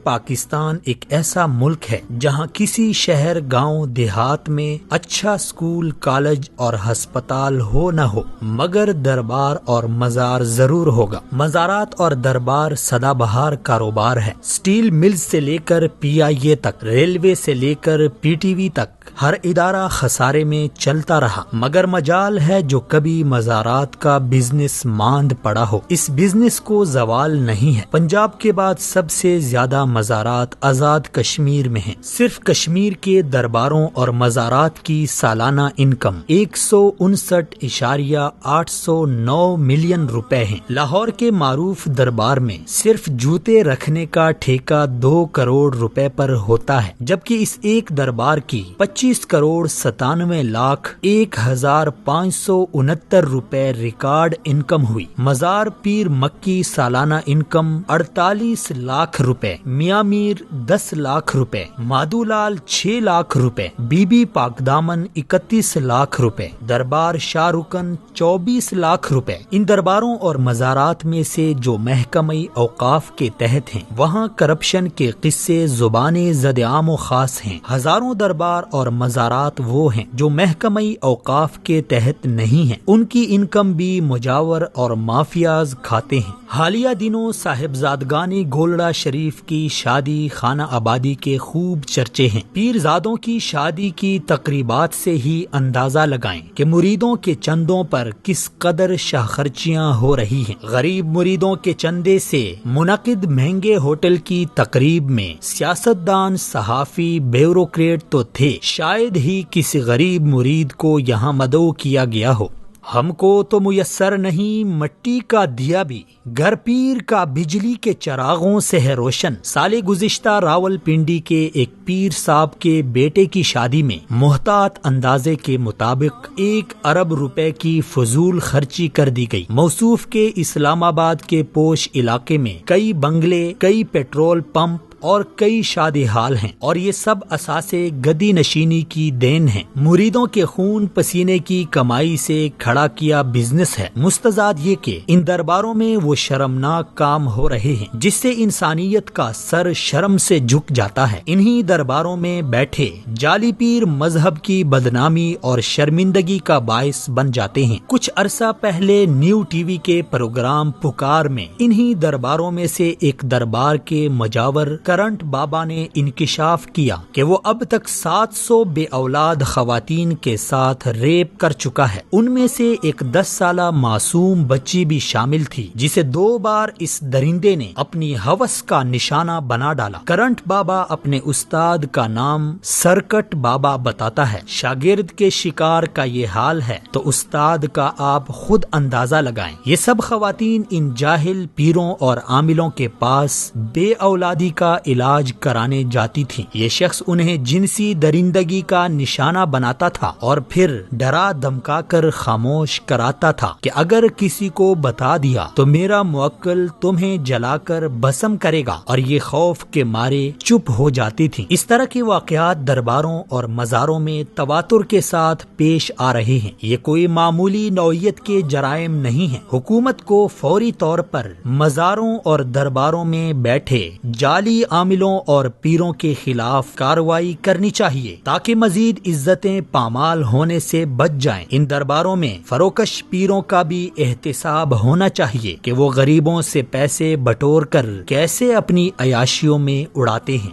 پاکستان ایک ایسا ملک ہے جہاں کسی شہر گاؤں دیہات میں اچھا سکول کالج اور ہسپتال ہو نہ ہو مگر دربار اور مزار ضرور ہوگا۔ مزارات اور دربار سدا بہار کاروبار ہے۔ سٹیل ملز سے لے کر PIA تک، ریلوے سے لے کر PTV تک ہر ادارہ خسارے میں چلتا رہا، مگر مجال ہے جو کبھی مزارات کا بزنس ماند پڑا ہو۔ اس بزنس کو زوال نہیں ہے۔ پنجاب کے بعد سب سے زیادہ مزارات آزاد کشمیر میں ہیں۔ صرف کشمیر کے درباروں اور مزارات کی سالانہ انکم 159.809 ملین روپے ہیں۔ لاہور کے معروف دربار میں صرف جوتے رکھنے کا ٹھیکہ 2 کروڑ روپے پر ہوتا ہے، جبکہ اس ایک دربار کی 25 کروڑ 97 لاکھ 1,569 روپے ریکارڈ انکم ہوئی۔ مزار پیر مکی سالانہ انکم 48 لاکھ روپے، میاں میر 10 لاکھ روپے، مادو لال 6 لاکھ روپے، بی بی پاک دامن 31 لاکھ روپے، دربار شاہ رکن 24 لاکھ روپے۔ ان درباروں اور مزارات میں سے جو محکمہ اوقاف کے تحت ہیں وہاں کرپشن کے قصے زبان زد عام و خاص ہیں۔ ہزاروں دربار اور مزارات وہ ہیں جو محکمہ اوقاف کے تحت نہیں ہیں، ان کی انکم بھی مجاور اور مافیاز کھاتے ہیں۔ حالیہ دنوں صاحبزادگان گولڑا شریف کی شادی خانہ آبادی کے خوب چرچے ہیں۔ پیرزادوں کی شادی کی تقریبات سے ہی اندازہ لگائیں کہ مریدوں کے چندوں پر کس قدر شاہ خرچیاں ہو رہی ہیں۔ غریب مریدوں کے چندے سے منعقد مہنگے ہوٹل کی تقریب میں سیاستدان، صحافی، بیوروکریٹ تو تھے، شاید ہی کسی غریب مرید کو یہاں مدعو کیا گیا ہو۔ ہم کو تو میسر نہیں مٹی کا دیا بھی، گھر پیر کا بجلی کے چراغوں سے ہے روشن۔ سال گزشتہ راول پنڈی کے ایک پیر صاحب کے بیٹے کی شادی میں محتاط اندازے کے مطابق 1 ارب روپے کی فضول خرچی کر دی گئی۔ موصوف کے اسلام آباد کے پوش علاقے میں کئی بنگلے، کئی پیٹرول پمپ اور کئی شادی حال ہیں، اور یہ سب اساسے گدی نشینی کی دین ہیں۔ مریدوں کے خون پسینے کی کمائی سے کھڑا کیا بزنس ہے۔ مستزاد یہ کہ ان درباروں میں وہ شرمناک کام ہو رہے ہیں جس سے انسانیت کا سر شرم سے جھک جاتا ہے۔ انہی درباروں میں بیٹھے جعلی پیر مذہب کی بدنامی اور شرمندگی کا باعث بن جاتے ہیں۔ کچھ عرصہ پہلے نیو TV کے پروگرام پکار میں انہی درباروں میں سے ایک دربار کے مجاور کرنٹ بابا نے انکشاف کیا کہ وہ اب تک 700 بے اولاد خواتین کے ساتھ ریپ کر چکا ہے۔ ان میں سے ایک 10 سالہ معصوم بچی بھی شامل تھی جسے 2 بار اس درندے نے اپنی ہوس کا نشانہ بنا ڈالا۔ کرنٹ بابا اپنے استاد کا نام سرکٹ بابا بتاتا ہے۔ شاگرد کے شکار کا یہ حال ہے تو استاد کا آپ خود اندازہ لگائیں۔ یہ سب خواتین ان جاہل پیروں اور عاملوں کے پاس بے اولادی کا علاج کرانے جاتی تھی۔ یہ شخص انہیں جنسی درندگی کا نشانہ بناتا تھا اور پھر ڈرا دھمکا کر خاموش کراتا تھا کہ اگر کسی کو بتا دیا تو میرا موکل تمہیں جلا کر بھسم کرے گا، اور یہ خوف کے مارے چپ ہو جاتی تھی۔ اس طرح کے واقعات درباروں اور مزاروں میں تواتر کے ساتھ پیش آ رہے ہیں۔ یہ کوئی معمولی نوعیت کے جرائم نہیں ہیں۔ حکومت کو فوری طور پر مزاروں اور درباروں میں بیٹھے جعلی عاملوں اور پیروں کے خلاف کارروائی کرنی چاہیے تاکہ مزید عزتیں پامال ہونے سے بچ جائیں۔ ان درباروں میں فروکش پیروں کا بھی احتساب ہونا چاہیے کہ وہ غریبوں سے پیسے بٹور کر کیسے اپنی عیاشیوں میں اڑاتے ہیں۔